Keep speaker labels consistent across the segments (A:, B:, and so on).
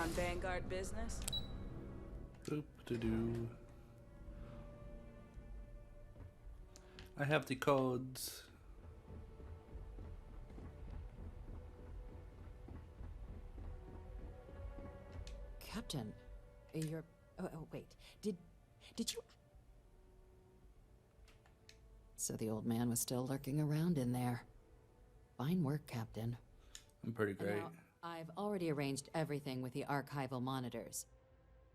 A: on Vanguard business?
B: Boop-de-doo. I have the codes.
C: Captain, you're... Oh, wait. Did you... So the old man was still lurking around in there. Fine work, Captain.
B: I'm pretty great.
C: Now, I've already arranged everything with the archival monitors.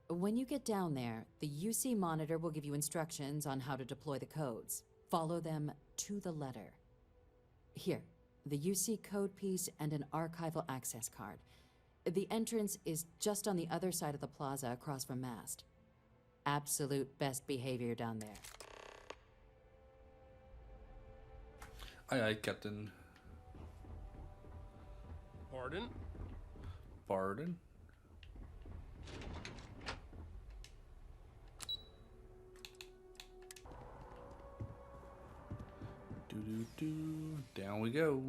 C: When you get down there, the UC monitor will give you instructions on how to deploy the codes. Follow them to the letter. Here, the UC code piece and an archival access card. The entrance is just on the other side of the plaza across from Mast. Absolute best behavior down there.
B: Aye, aye, Captain.
D: Pardon?
B: Pardon? Do-do-do. Down we go.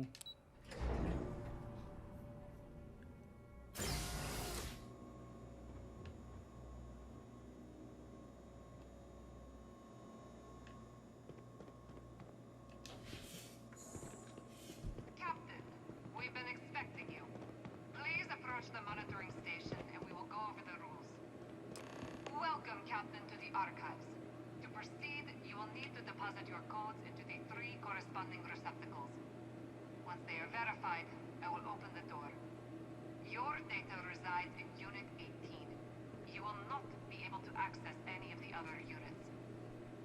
E: Captain, we've been expecting you. Please approach the monitoring station and we will go over the rules. Welcome, Captain, to the archives. To proceed, you will need to deposit your codes into the 3 corresponding receptacles. Once they are verified, I will open the door. Your data resides in Unit 18. You will not be able to access any of the other units.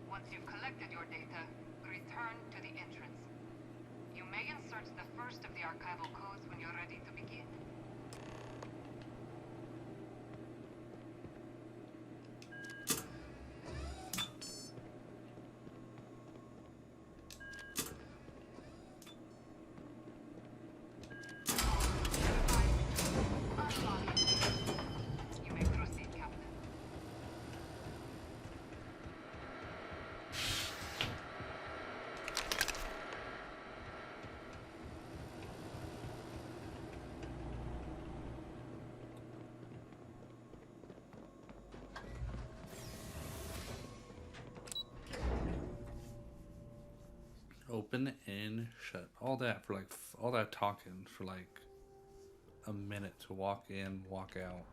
E: Once you've collected your data, return to the entrance. You may insert the first of the archival codes when you're ready to begin. You may proceed, Captain.
B: Open and shut. All that for like, all that talking for like a minute to walk in, walk out.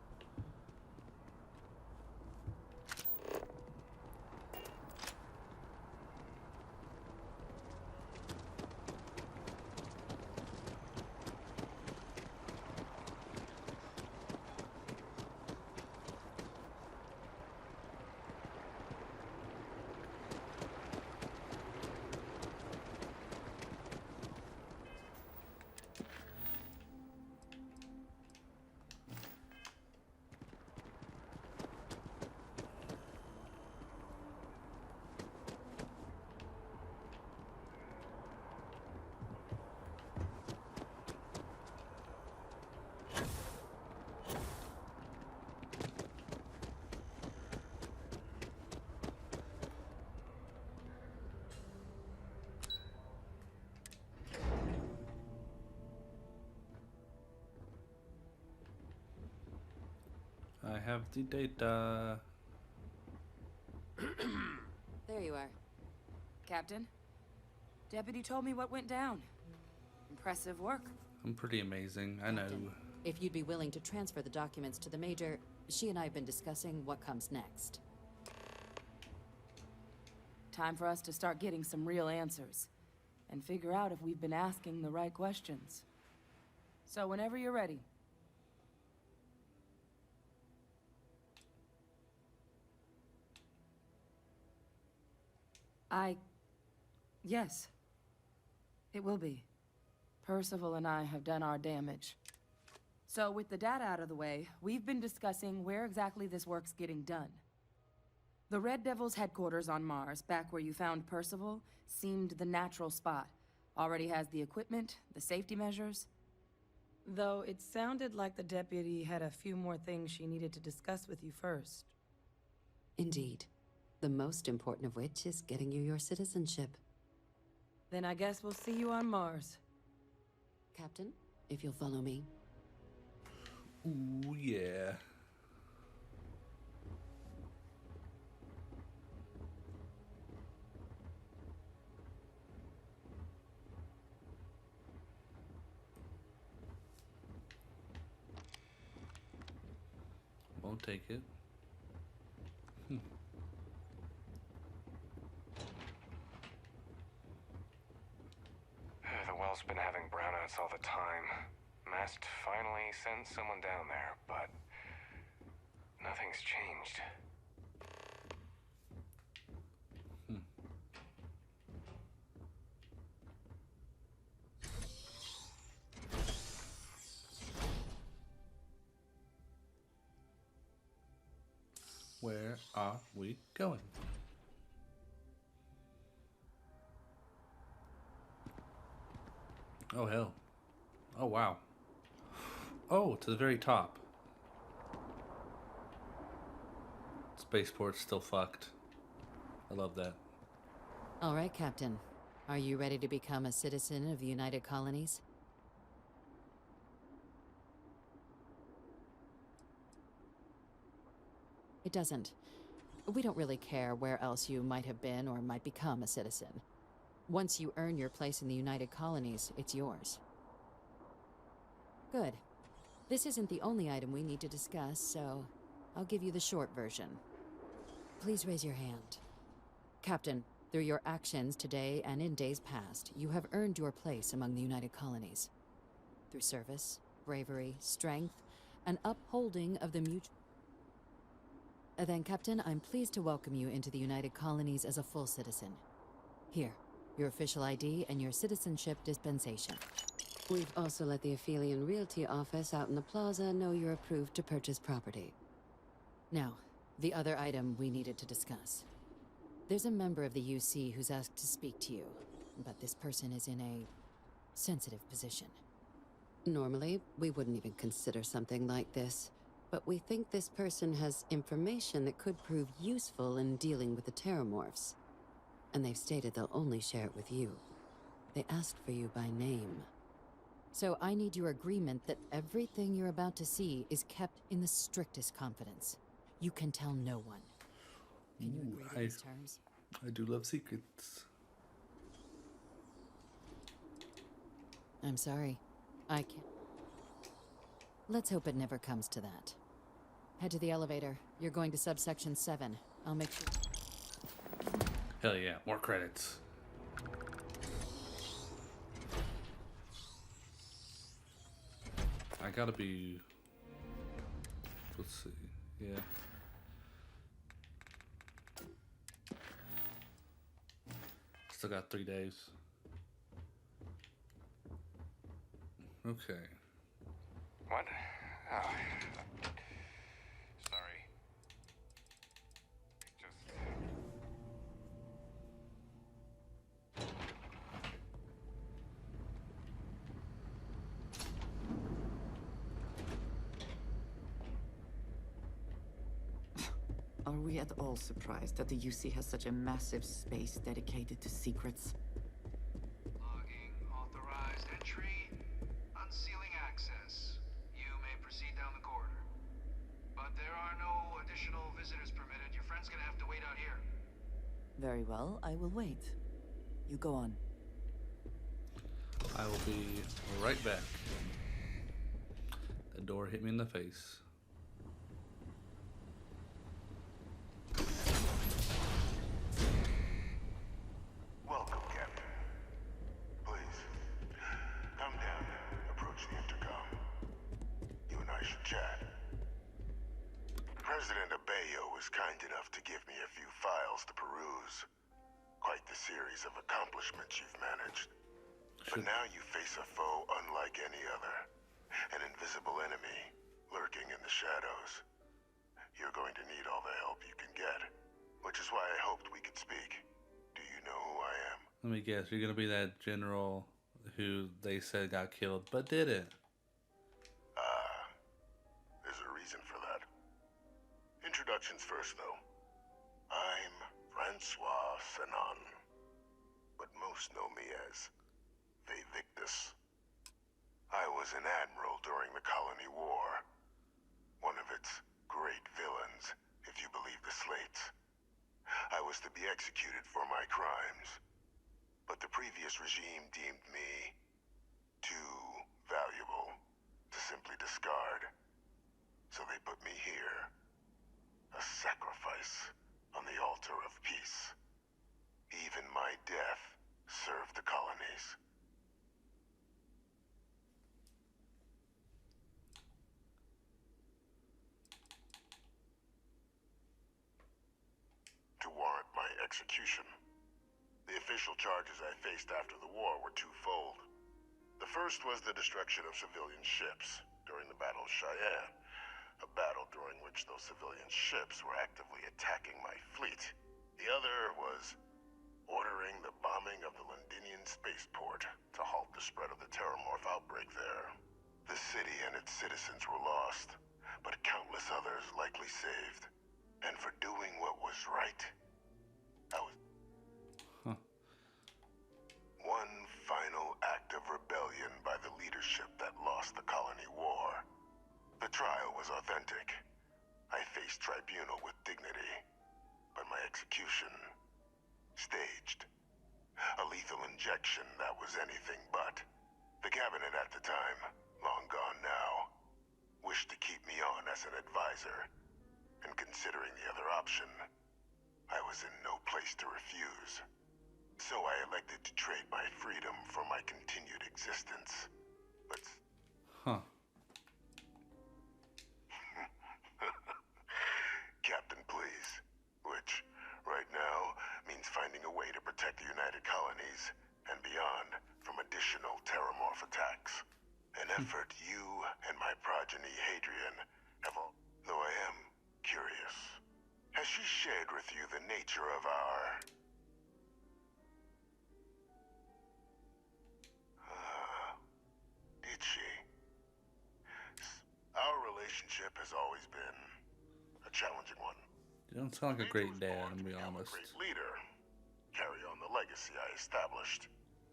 B: I have the data.
A: There you are. Captain, Deputy told me what went down. Impressive work.
B: I'm pretty amazing. I know.
C: Captain, if you'd be willing to transfer the documents to the Major, she and I have been discussing what comes next.
A: Time for us to start getting some real answers. And figure out if we've been asking the right questions. So whenever you're ready. Yes. It will be. Percival and I have done our damage. So with the data out of the way, we've been discussing where exactly this work's getting done. The Red Devil's headquarters on Mars, back where you found Percival, seemed the natural spot. Already has the equipment, the safety measures.
F: Though it sounded like the deputy had a few more things she needed to discuss with you first.
C: Indeed. The most important of which is getting you your citizenship.
F: Then I guess we'll see you on Mars.
C: Captain, if you'll follow me.
B: Ooh, yeah. I'll take it.
D: The well's been having brownouts all the time. Mast finally sent someone down there, but nothing's changed.
B: Where are we going? Oh, hell. Oh, wow. Oh, to the very top. Spaceport's still fucked. I love that.
C: All right, Captain. Are you ready to become a citizen of the United Colonies? It doesn't. We don't really care where else you might have been or might become a citizen. Once you earn your place in the United Colonies, it's yours. Good. This isn't the only item we need to discuss, so I'll give you the short version. Please raise your hand. Captain, through your actions today and in days past, you have earned your place among the United Colonies. Through service, bravery, strength, and upholding of the mutual... Then, Captain, I'm pleased to welcome you into the United Colonies as a full citizen. Here, your official ID and your citizenship dispensation. We've also let the Aphelion Realty office out in the plaza know you're approved to purchase property. Now, the other item we needed to discuss. There's a member of the UC who's asked to speak to you, but this person is in a sensitive position. Normally, we wouldn't even consider something like this, but we think this person has information that could prove useful in dealing with the Terramorphs. And they've stated they'll only share it with you. They asked for you by name. So I need your agreement that everything you're about to see is kept in the strictest confidence. You can tell no one. Can you agree to these terms?
B: I do love secrets.
C: I'm sorry. I can't. Let's hope it never comes to that. Head to the elevator. You're going to subsection 7. I'll make sure...
B: Hell yeah, more credits. I gotta be... Let's see. Yeah. Still got 3 days. Okay.
D: What? Oh, sorry. Just...
G: Are we at all surprised that the UC has such a massive space dedicated to secrets?
H: Logging authorized entry. Unsealing access. You may proceed down the corridor. But there are no additional visitors permitted. Your friend's gonna have to wait out here.
G: Very well, I will wait. You go on.
B: I will be right back. The door hit me in the face.
I: Welcome, Captain. Please, come down and approach the intercom. You and I should chat. President Abeyo was kind enough to give me a few files to peruse. Quite the series of accomplishments you've managed. But now you face a foe unlike any other. An invisible enemy, lurking in the shadows. You're going to need all the help you can get. Which is why I hoped we could speak. Do you know who I am?
B: Let me guess, you're gonna be that general who they said got killed, but didn't.
I: There's a reason for that. Introductions first, though. I'm Francois Sanon, but most know me as Victus. I was an admiral during the Colony War. One of its great villains, if you believe the slates. I was to be executed for my crimes, but the previous regime deemed me too valuable to simply discard. So they put me here execution. The official charges I faced after the war were twofold. The first was the destruction of civilian ships during the Battle of Cheyenne, a battle during which those civilian ships were actively attacking my fleet. The other was ordering the bombing of the Londinian spaceport to halt the spread of the Terramorph outbreak there. The city and its citizens were lost, but countless others likely saved. And for doing what was right, I was... One final act of rebellion by the leadership that lost the colony war. The trial was authentic. I faced tribunal with dignity, but my execution... staged. A lethal injection that was anything but. The cabinet at the time, long gone now, wished to keep me on as an advisor. And considering the other option, I was in no place to refuse. So I elected to trade my freedom for my continued existence. But... Captain, please. Which, right now, means finding a way to protect the United Colonies and beyond from additional Terramorph attacks. An effort you and my progeny Hadrian have all... Though I am curious, has she shared with you the nature of our... did she? Our relationship has always been a challenging one.
B: You don't sound like a great dad,
I: Born
B: I'm
I: to
B: gonna be
I: become
B: honest.
I: a great leader, carry on the legacy I established,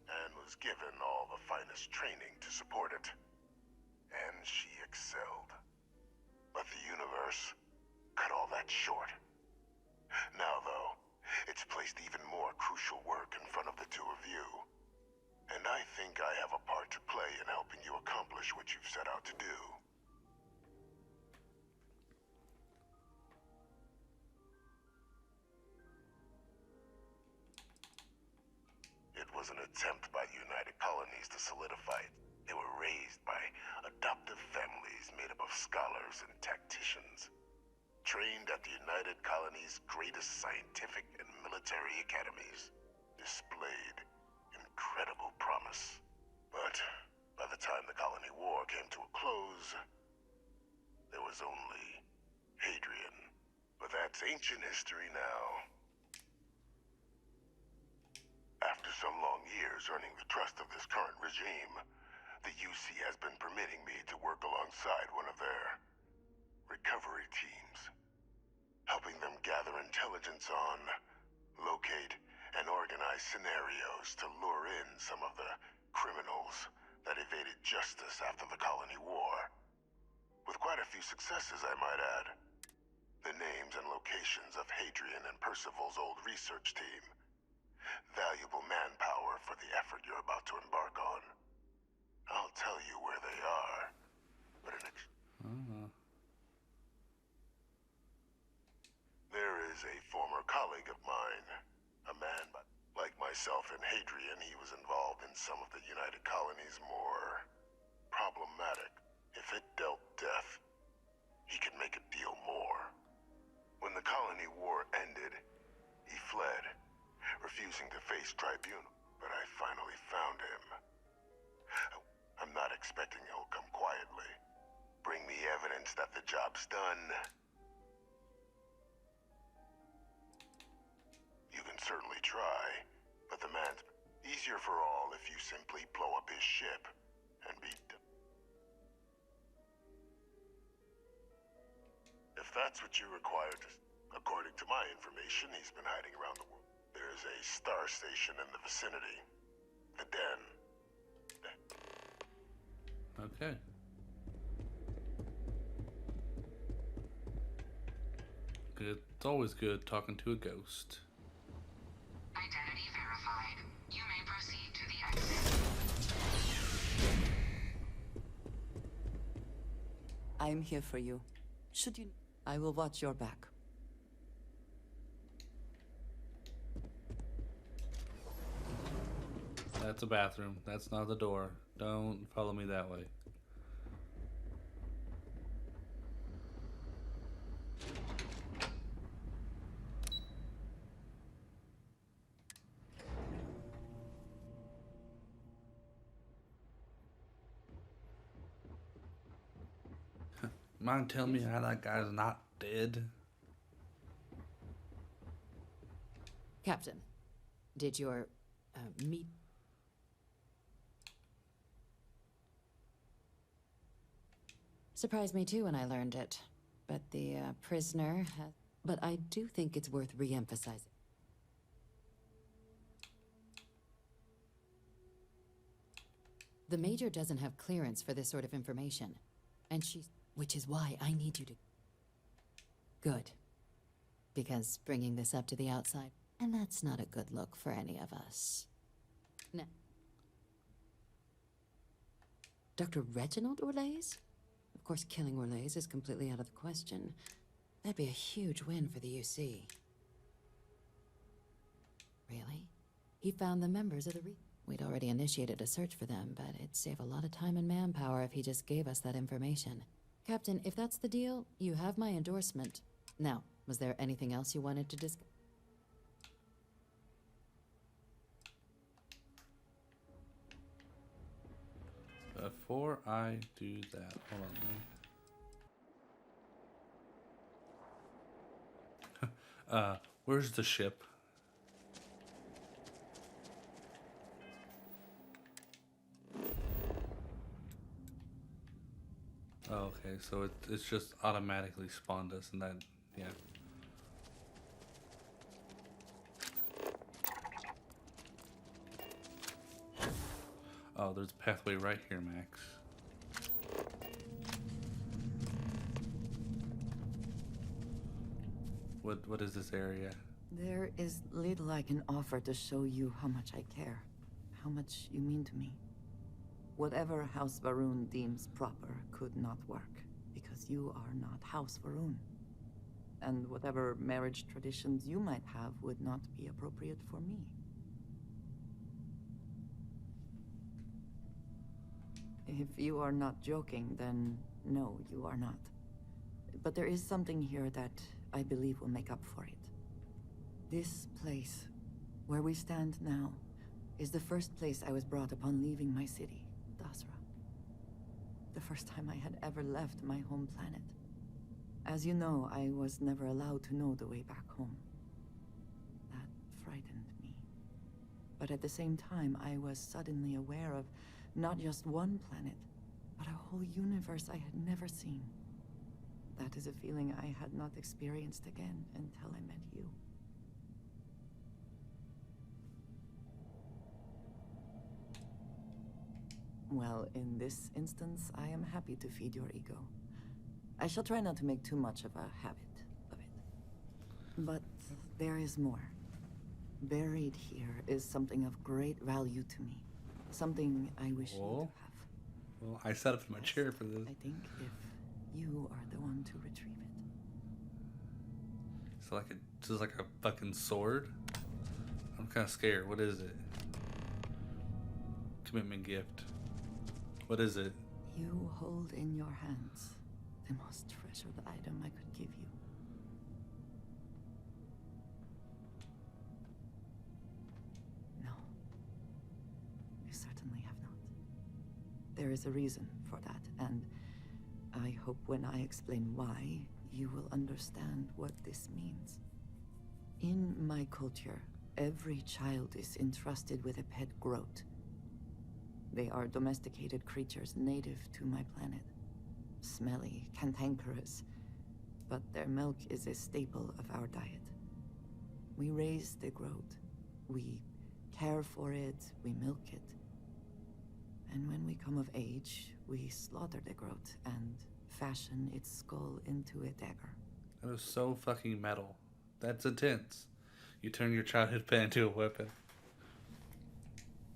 I: and was given all the finest training to support it. And she excelled. But the universe cut all that short. Now, though, it's placed even more crucial work in front of the two of you. And I think I have a part to play in helping you accomplish what you've set out to do. It was an attempt by the United Colonies to solidify it. They were raised by adoptive families made up of scholars and tacticians, trained at the United Colonies' greatest scientific and military academies, displayed incredible promise. But by the time the colony war came to a close, there was only Hadrian. But that's ancient history now. After some long years earning the trust of this current regime, the UC has been permitting me to work alongside one of their recovery teams, helping them gather intelligence on, locate, and organize scenarios to lure in some of the criminals that evaded justice after the colony war. With quite a few successes, I might add. The names and locations of Hadrian and Percival's old research team. Valuable manpower for the effort you're about to embark on. I'll tell you where they are, but there is a former colleague of mine, a man like myself and Hadrian. He was involved in some of the United Colonies' more problematic. If it dealt death, he could make a deal more. When the colony war ended, he fled, refusing to face tribunal, but I finally found him. I'm not expecting he'll come quietly. Bring me evidence that the job's done. You can certainly try, but the man's easier for all if you simply blow up his ship and be done. If that's what you require to... According to my information, he's been hiding around the world. There's a star station in the vicinity. The Den.
B: Okay. It's always good talking to a ghost.
E: Identity verified. You may proceed to the exit.
G: I'm here for you. Should you... I will watch your back.
B: That's a bathroom. That's not the door. Don't follow me that way. Mind telling me how that guy's not dead?
C: Captain, did your meet... Surprised me too when I learned it. But the prisoner has... But I do think it's worth re-emphasizing. The Major doesn't have clearance for this sort of information. And she's... Which is why I need you to... Good. Because bringing this up to the outside... And that's not a good look for any of us. No. Dr. Reginald Orlaise? Of course, killing Orlaise is completely out of the question. That'd be a huge win for the UC. Really? He found the members of the We'd already initiated a search for them, but it'd save a lot of time and manpower if he just gave us that information. Captain, if that's the deal, you have my endorsement. Now, was there anything else you wanted to discuss?
B: Before I do that, hold on. Where's the ship? Oh, okay, so it's just automatically spawned us, and that, yeah. Oh, there's a pathway right here, Max. What is this area?
G: There is little I can offer to show you how much I care, how much you mean to me. Whatever House Varun deems proper could not work, because you are not House Varun. And whatever marriage traditions you might have would not be appropriate for me. If you are not joking, then no, you are not. But there is something here that I believe will make up for it. This place, where we stand now, is the first place I was brought upon leaving my city, Dasra. The first time I had ever left my home planet. As you know, I was never allowed to know the way back home. That frightened me. But at the same time, I was suddenly aware of not just one planet, but a whole universe I had never seen. That is a feeling I had not experienced again until I met you. Well, in this instance, I am happy to feed your ego. I shall try not to make too much of a habit of it. But there is more. Buried here is something of great value to me. Something I wish you to have.
B: Well, I sat up in my chair for this.
G: I think if you are the one to retrieve it.
B: So just like a fucking sword? I'm kind of scared. What is it? Commitment gift. What is it?
G: You hold in your hands the most treasured item I could give you. No. You certainly have not. There is a reason for that, and I hope when I explain why, you will understand what this means. In my culture, every child is entrusted with a pet groat. They are domesticated creatures native to my planet. Smelly, cantankerous, but their milk is a staple of our diet. We raise the groat. We care for it, we milk it. And when we come of age, we slaughter the groat and fashion its skull into a dagger.
B: That is so fucking metal. That's intense. You turn your childhood pet into a weapon.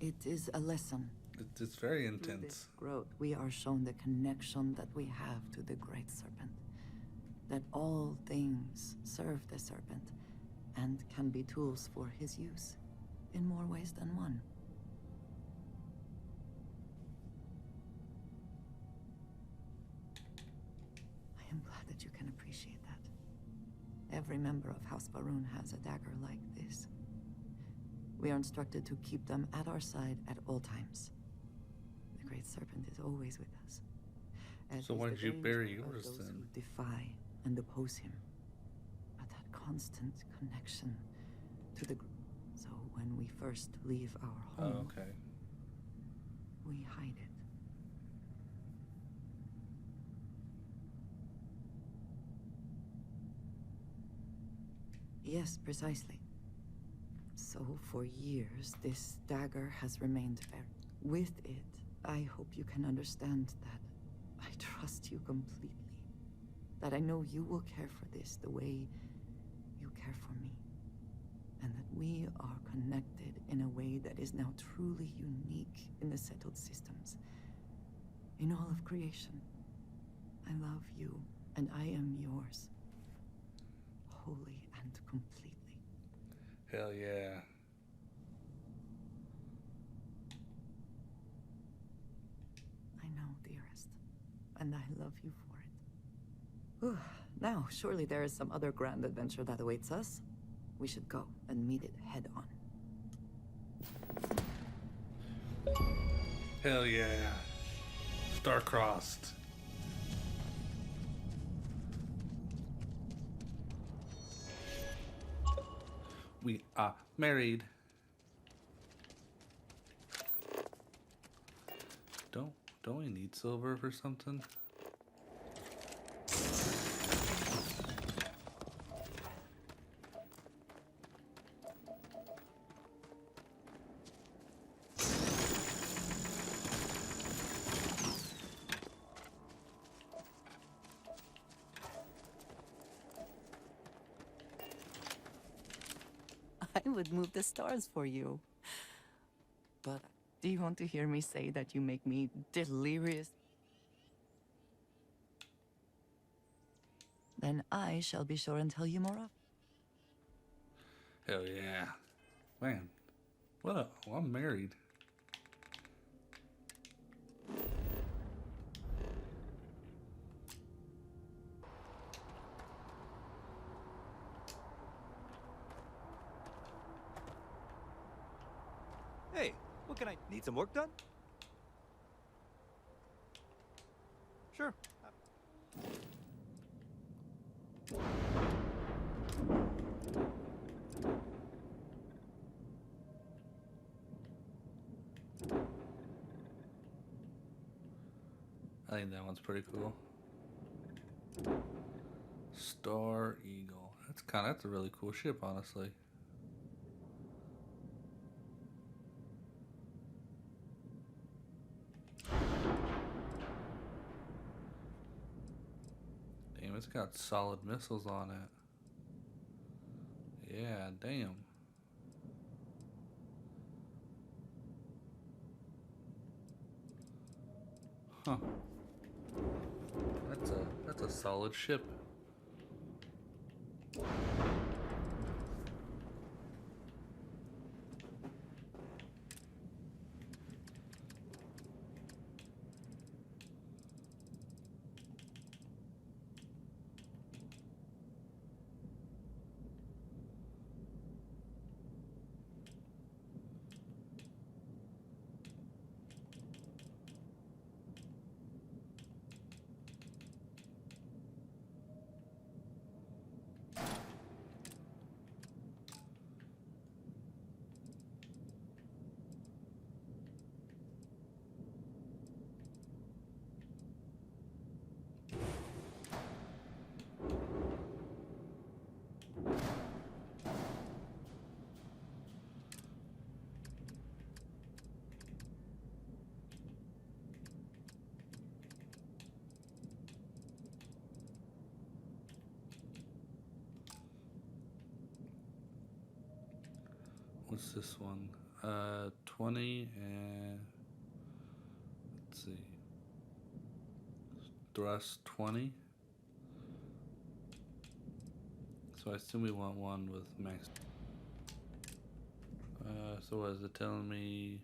G: It is a lesson.
B: It's very
G: Through
B: intense.
G: this growth, we are shown the connection that we have to the Great Serpent. That all things serve the Serpent and can be tools for his use in more ways than one. I am glad that you can appreciate that. Every member of House Varun has a dagger like this. We are instructed to keep them at our side at all times. The Great Serpent is always with us. As
B: So
G: is
B: why
G: the
B: did you
G: danger
B: bury
G: of
B: yours
G: those
B: then?
G: who defy and oppose him. But that constant connection to the group. So when we first leave our
B: Oh,
G: home,
B: okay.
G: we hide it. Yes, precisely. So for years, this dagger has remained there. With it, I hope you can understand that I trust you completely. That I know you will care for this the way you care for me. And that we are connected in a way that is now truly unique in the settled systems. In all of creation. I love you, and I am yours. Wholly and completely.
B: Hell yeah.
G: I know, dearest. And I love you for it. Whew. Now, surely there is some other grand adventure that awaits us. We should go and meet it head on.
B: Hell yeah. Star-crossed. We are married. Don't we need silver for something?
G: I would move the stars for you. But do you want to hear me say that you make me delirious? Then I shall be sure and tell you more of.
B: Hell yeah. Man. Well, I'm married.
J: Hey, what can I... Need some work done? Sure.
B: I think that one's pretty cool. Star Eagle. That's a really cool ship, honestly. Damn, it's got solid missiles on it. Yeah, damn. Huh. That's a solid ship. What's this one? 20 and let's see. Thrust 20. So I assume we want one with max. So what is it telling me?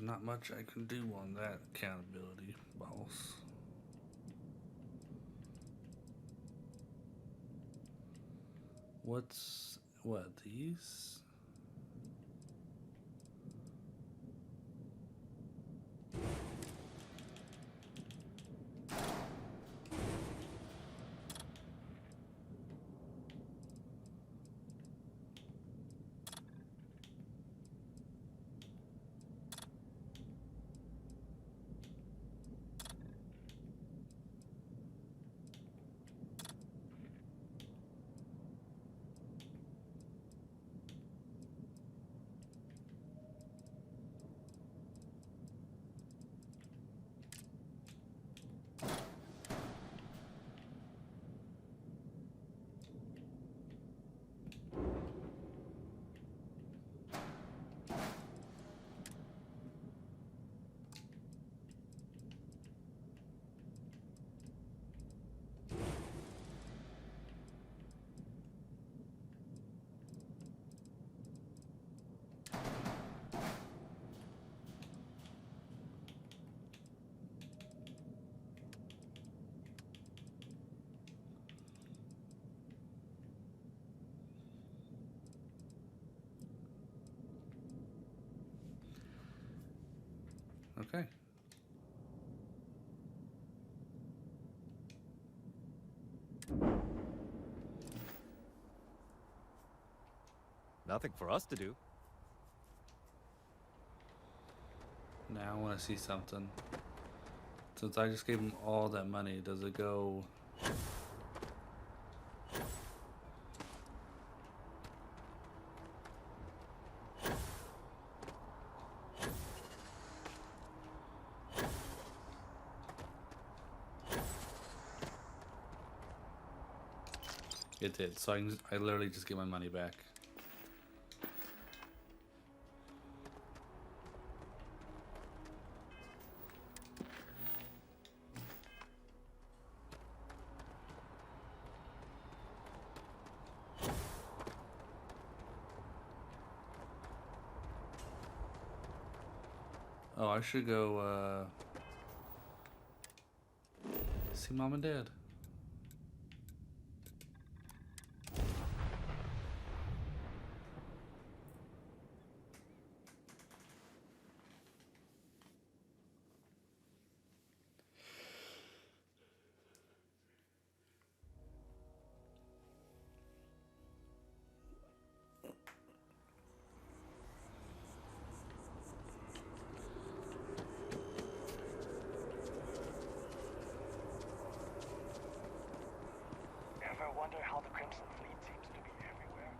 B: there's not much I can do on that accountability, boss. What, these? Okay.
J: Nothing for us to do.
B: Now I want to see something. Since I just gave him all that money, does it go... It did, so I literally just get my money back. Oh, I should go, see Mom and Dad.
D: Ever wonder how the Crimson Fleet seems to be everywhere?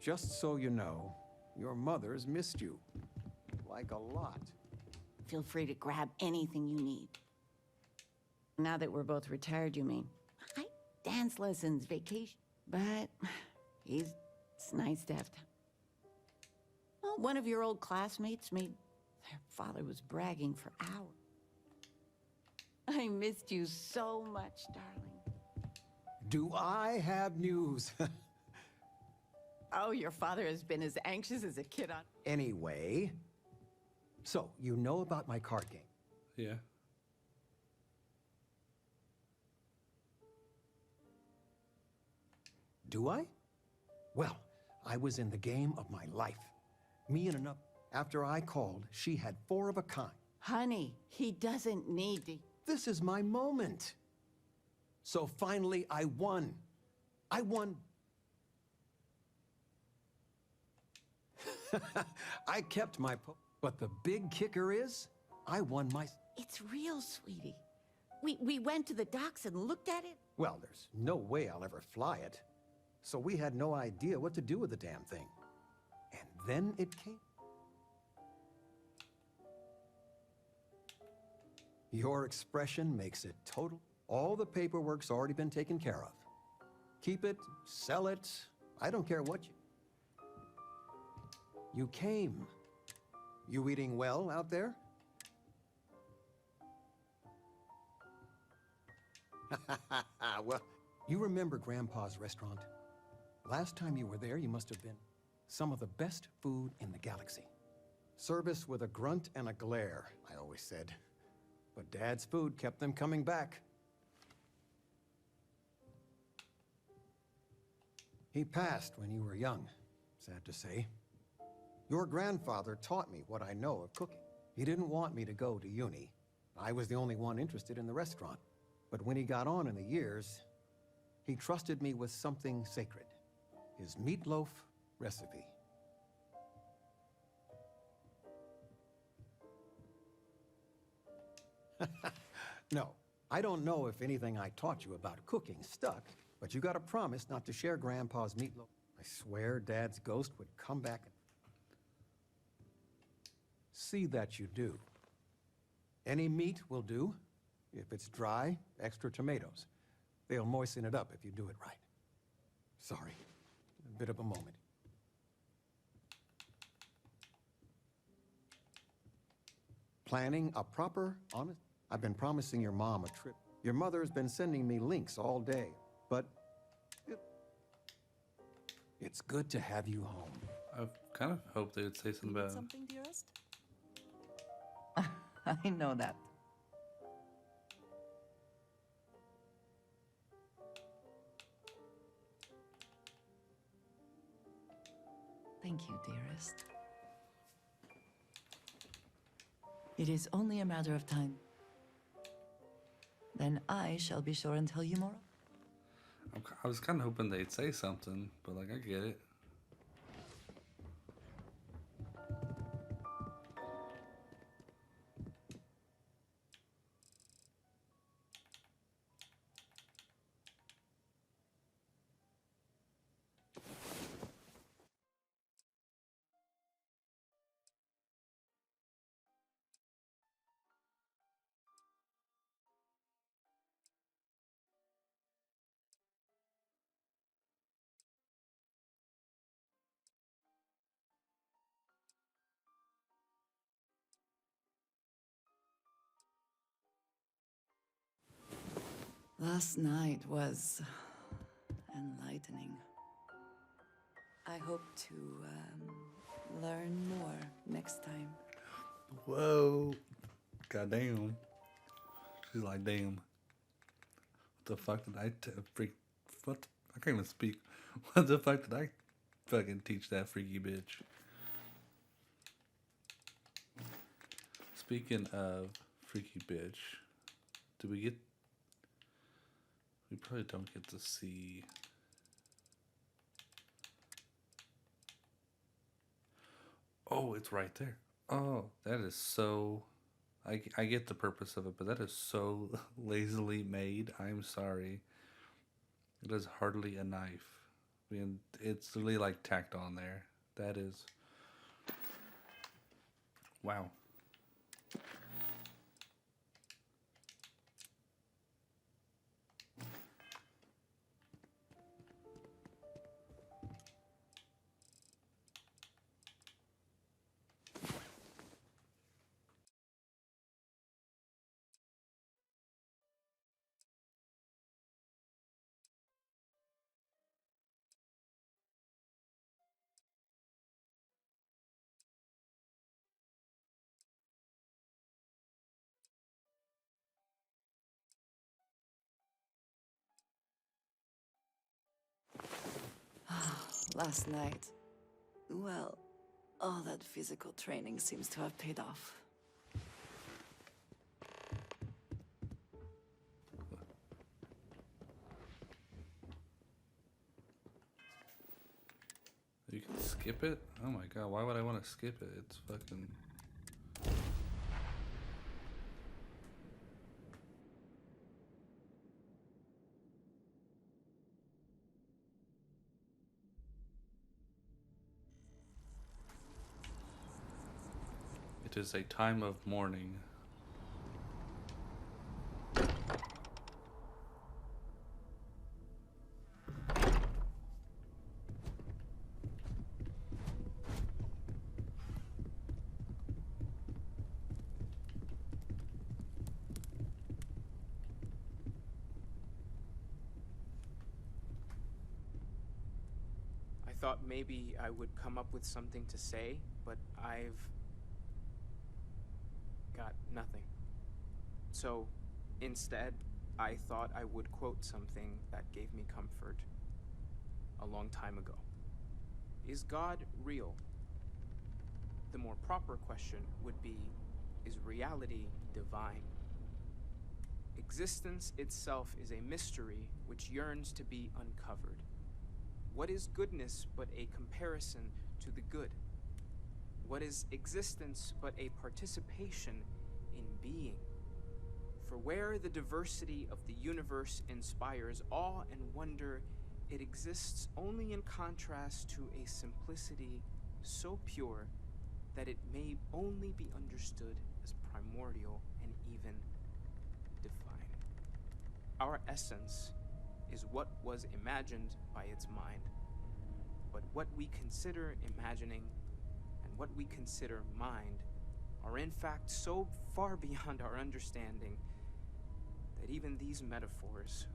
K: Just so you know, your mother's missed you. Like a lot.
L: Feel free to grab anything you need. Now that we're both retired, you mean? I dance lessons, vacation. But it's nice to have time. Well, one of your old classmates made their father was bragging for hours. I missed you so much, darling.
K: Do I have news?
L: Oh, your father has been as anxious as a kid on...
K: Anyway, so you know about my card game?
B: Yeah.
K: Do I? Well, I was in the game of my life. Me and another. After I called, she had 4 of a kind.
L: Honey, he doesn't need to...
K: This is my moment. So finally, I won. I won. I kept my but the big kicker is, I won my...
L: It's real, sweetie. We went to the docks and looked at it.
K: Well, there's no way I'll ever fly it. So we had no idea what to do with the damn thing. And then it came. Your expression makes it total. All the paperwork's already been taken care of. Keep it, sell it, I don't care what you... You came. You eating well out there? Well, you remember Grandpa's restaurant? Last time you were there, you must have been some of the best food in the galaxy. Service with a grunt and a glare, I always said. But Dad's food kept them coming back. He passed when you were young, sad to say. Your grandfather taught me what I know of cooking. He didn't want me to go to uni. I was the only one interested in the restaurant. But when he got on in the years, he trusted me with something sacred. His meatloaf recipe. No, I don't know if anything I taught you about cooking stuck, but you gotta promise not to share Grandpa's meatloaf. I swear Dad's ghost would come back and see that you do. Any meat will do. If it's dry, extra tomatoes. They'll moisten it up if you do it right. Sorry, a bit of a moment. Planning a proper, honest... I've been promising your mom a trip. Your mother's been sending me links all day, but it's good to have you home.
B: I kind of hoped they would say something about
G: Something, dearest? I know that. Thank you, dearest. It is only a matter of time. Then I shall be sure and tell you more.
B: I was kind of hoping they'd say something, but like, I get it.
G: Last night was enlightening. I hope to learn more next time.
B: Whoa. Goddamn. She's like, damn. What the fuck did I freak? What? I can't even speak. What the fuck did I fucking teach that freaky bitch? Speaking of freaky bitch, do we get... We probably don't get to see... Oh, it's right there. Oh, that is so... I get the purpose of it, but that is so lazily made. I'm sorry. It is hardly a knife. I mean, it's really like tacked on there. That is... Wow.
G: Last night, well, all that physical training seems to have paid off.
B: You can skip it? Oh my god, why would I want to skip it? It's fucking... It is a time of mourning.
M: thought maybe I would come up with something to say, but I've got nothing. So, instead, I thought I would quote something that gave me comfort a long time ago. Is God real? The more proper question would be, is reality divine? Existence itself is a mystery which yearns to be uncovered. What is goodness but a comparison to the good? What is existence but a participation in being? For where the diversity of the universe inspires awe and wonder, it exists only in contrast to a simplicity so pure that it may only be understood as primordial and even divine. Our essence is what was imagined by its mind. But what we consider imagining and what we consider mind are in fact so far beyond our understanding that even these metaphors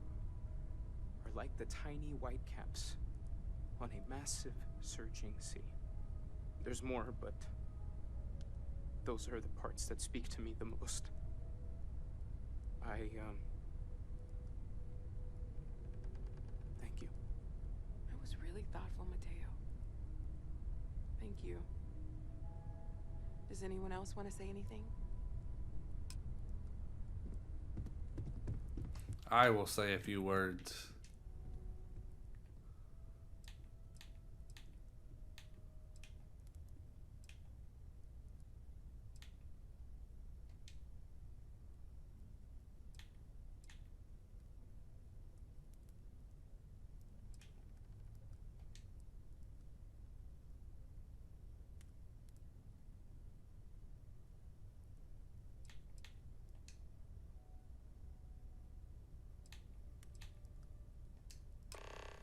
M: are like the tiny whitecaps on a massive searching sea. There's more, but those are the parts that speak to me the most. Thank you.
N: That was really thoughtful, Mateo. Thank you. Does anyone else want to say anything?
B: I will say a few words.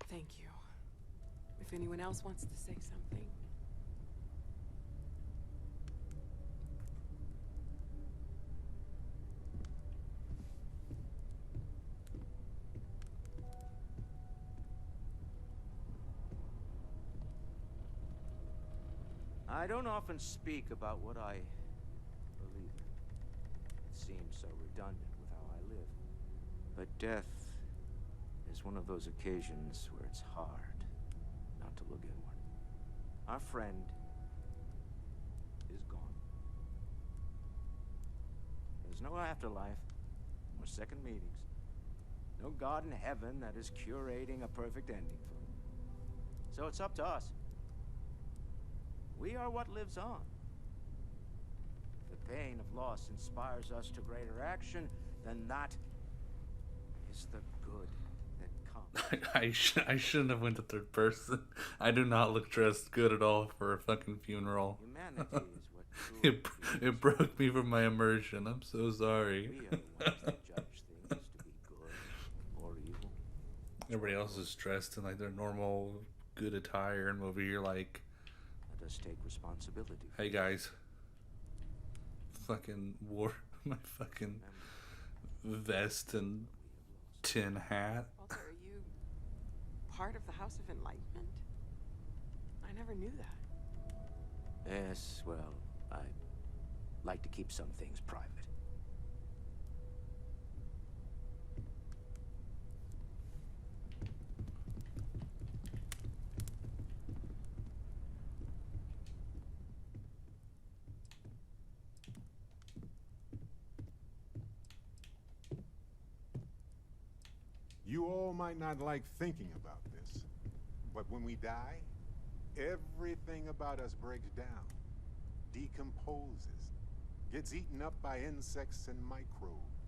N: Thank you. If anyone else wants to say something.
J: I don't often speak about what I believe in. It seems so redundant with how I live. But death is one of those occasions where it's hard not to look inward. Our friend is gone. There's no afterlife, or second meetings. No God in heaven that is curating a perfect ending for him. So it's up to us. We are what lives on. If the pain of loss inspires us to greater action, then that is the good that comes.
B: I shouldn't have went to third person. I do not look dressed good at all for a fucking funeral.
J: Humanity is what
B: it broke me from my immersion. I'm so sorry.
J: we are the ones that judge things to be good or evil.
B: Everybody else is dressed in like their normal good attire, and over here like,
J: Let us take responsibility.
B: hey guys, fucking wore my fucking vest and tin hat.
N: Walter, are you part of the House of Enlightenment? I never knew that.
J: Yes, well, I like to keep some things private.
O: You all might not like thinking about this, but when we die, everything about us breaks down, decomposes, gets eaten up by insects and microbes.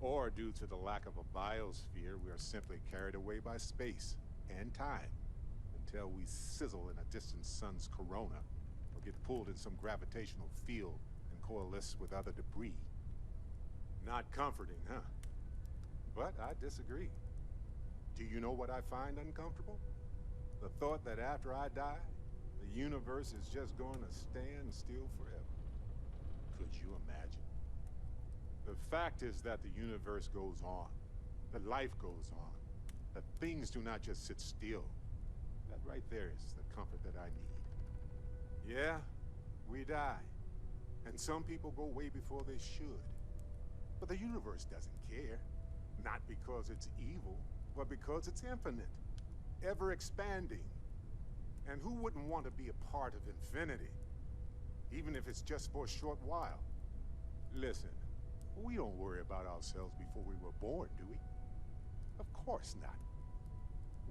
O: Or due to the lack of a biosphere, we are simply carried away by space and time until we sizzle in a distant sun's corona or get pulled in some gravitational field and coalesce with other debris. Not comforting, huh? But I disagree. Do you know what I find uncomfortable? The thought that after I die, the universe is just going to stand still forever. Could you imagine? The fact is that the universe goes on. That life goes on. That things do not just sit still. That right there is the comfort that I need. Yeah, we die. And some people go way before they should. But the universe doesn't care. Not because it's evil, but because it's infinite. Ever expanding. And who wouldn't want to be a part of infinity? Even if it's just for a short while. Listen, we don't worry about ourselves before we were born, do we? Of course not.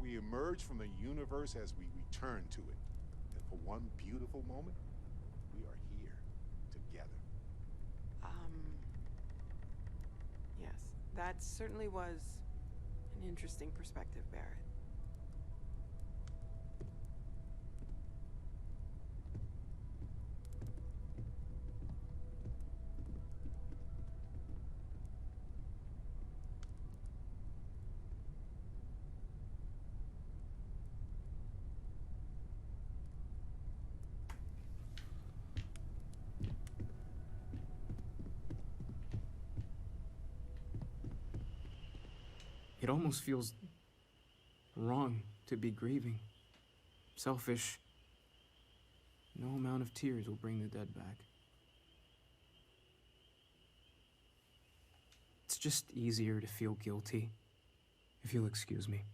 O: We emerge from the universe as we return to it. And for one beautiful moment, we are here, together.
N: Yes, that certainly was an interesting perspective, Barrett.
M: It almost feels wrong to be grieving. Selfish. No amount of tears will bring the dead back. It's just easier to feel guilty, if you'll excuse me.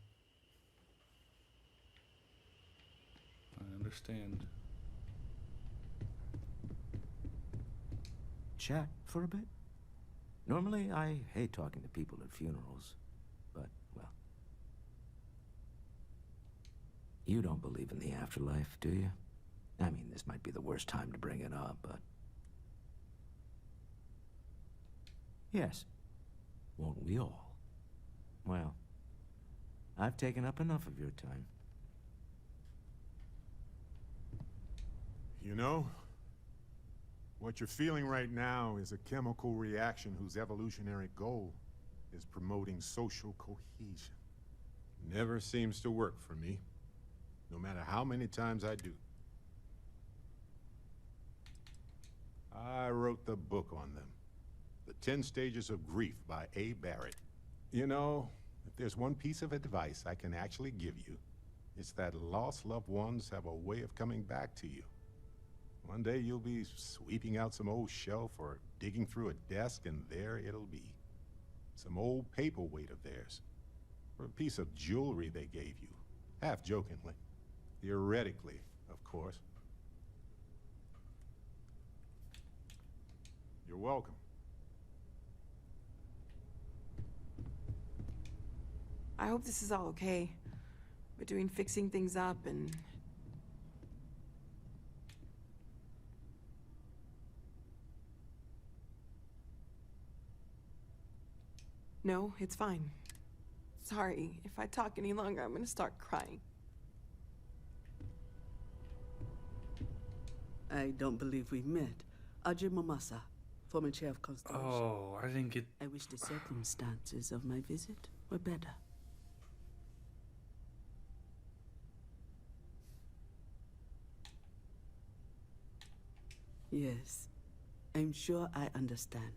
B: I understand.
J: Chat for a bit? Normally, I hate talking to people at funerals, but, well. You don't believe in the afterlife, do you? I mean, this might be the worst time to bring it up, but... Yes. Won't we all? Well, I've taken up enough of your time.
O: You know, what you're feeling right now is a chemical reaction whose evolutionary goal is promoting social cohesion. Never seems to work for me, no matter how many times I do. I wrote the book on them. The 10 Stages of Grief by A. Barrett. You know, if there's one piece of advice I can actually give you, it's that lost loved ones have a way of coming back to you. One day you'll be sweeping out some old shelf or digging through a desk, and there it'll be. Some old paperweight of theirs. Or a piece of jewelry they gave you. Half jokingly. Theoretically, of course. You're welcome.
N: I hope this is all okay. Between fixing things up and... No, it's fine. Sorry, if I talk any longer, I'm gonna start crying.
P: I don't believe we've met. Ajay Mamasa, former chair of Constellation.
B: Oh, I didn't get...
P: I wish the circumstances of my visit were better. Yes, I'm sure I understand.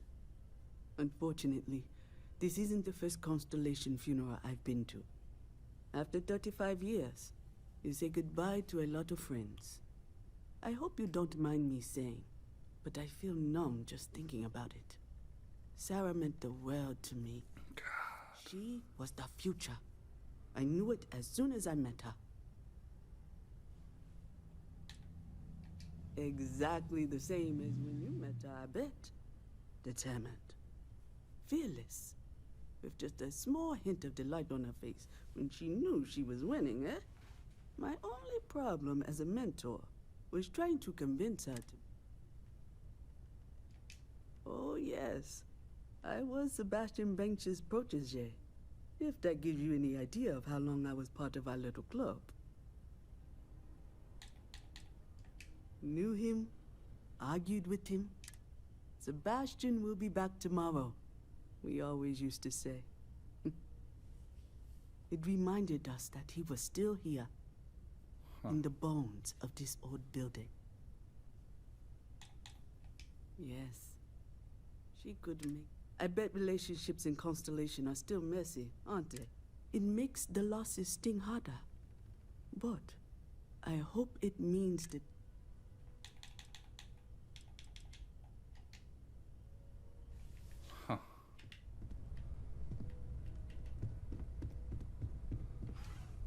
P: Unfortunately, this isn't the first Constellation funeral I've been to. After 35 years, you say goodbye to a lot of friends. I hope you don't mind me saying, but I feel numb just thinking about it. Sarah meant the world to me.
B: God.
P: She was the future. I knew it as soon as I met her. Exactly the same as when you met her, I bet. Determined. Fearless. With just a small hint of delight on her face when she knew she was winning, eh? My only problem as a mentor was trying to convince her to... Oh, yes. I was Sebastian Bench's protege. If that gives you any idea of how long I was part of our little club. Knew him, argued with him. Sebastian will be back tomorrow, we always used to say. It reminded us that he was still here, in the bones of this old building. Yes, she could make... I bet relationships in Constellation are still messy, aren't they? It makes the losses sting harder. But I hope it means that.
B: Huh.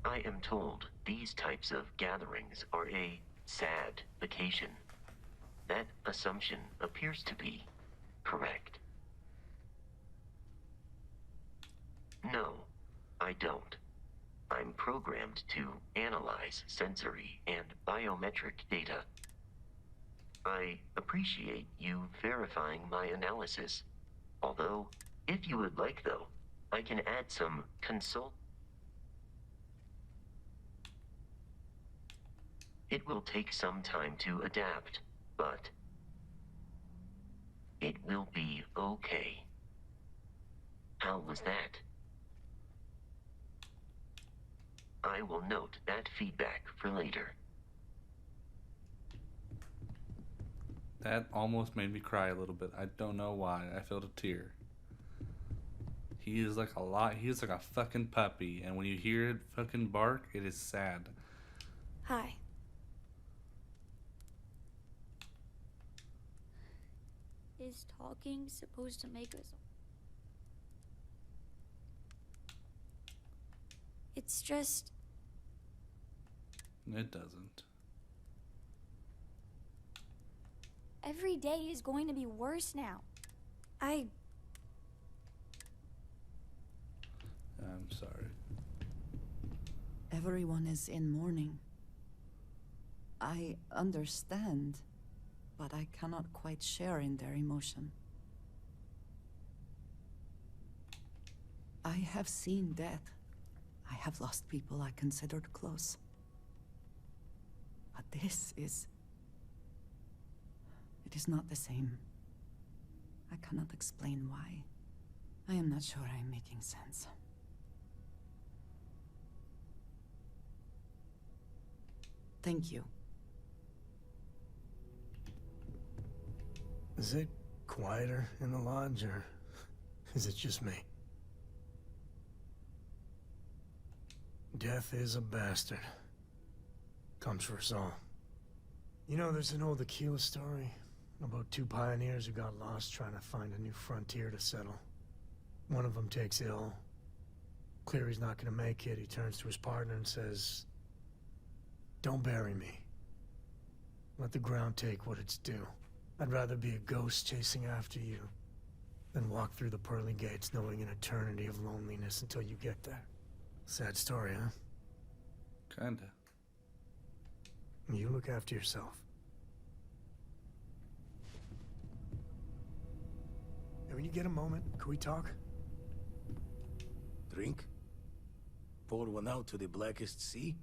Q: I am told these types of gatherings are a sad vacation. That assumption appears to be correct. No, I don't. I'm programmed to analyze sensory and biometric data. I appreciate you verifying my analysis. Although, if you would like though, I can add some It will take some time to adapt, but it will be okay. How was that? I will note that feedback for later.
B: That almost made me cry a little bit. I don't know why. I felt a tear. He is like he's like a fucking puppy, and when you hear it fucking bark, it is sad.
R: Hi. Is talking supposed to make us... It's just...
B: It doesn't.
R: Every day is going to be worse now.
B: I'm sorry.
G: Everyone is in mourning. I understand, but I cannot quite share in their emotion. I have seen death. I have lost people I considered close. But this is... It is not the same. I cannot explain why. I am not sure I am making sense. Thank you.
S: Is it quieter in the lodge, or is it just me? Death is a bastard. Comes for us all. You know, there's an old Aquila story about two pioneers who got lost trying to find a new frontier to settle. One of them takes ill. Clear he's not gonna make it, he turns to his partner and says, "Don't bury me. Let the ground take what it's due. I'd rather be a ghost chasing after you than walk through the pearly gates knowing an eternity of loneliness until you get there." Sad story, huh?
B: Kinda.
S: You look after yourself. Hey, when you get a moment, can we talk?
T: Drink? Pour one out to the blackest sea?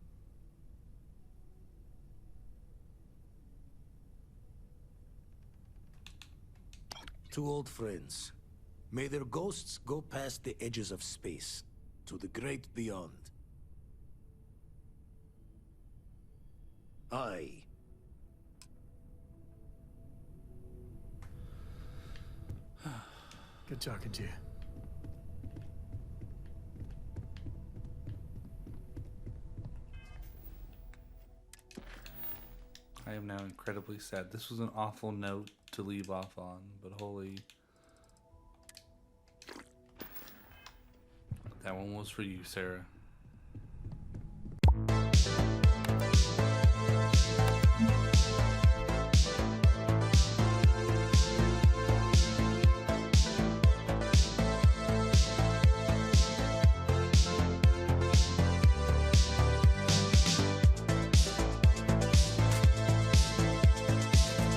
T: Two old friends. May their ghosts go past the edges of space, to the great beyond. I...
S: Good talking to you.
B: I am now incredibly sad. This was an awful note to leave off on, but holy... That one was for you, Sarah.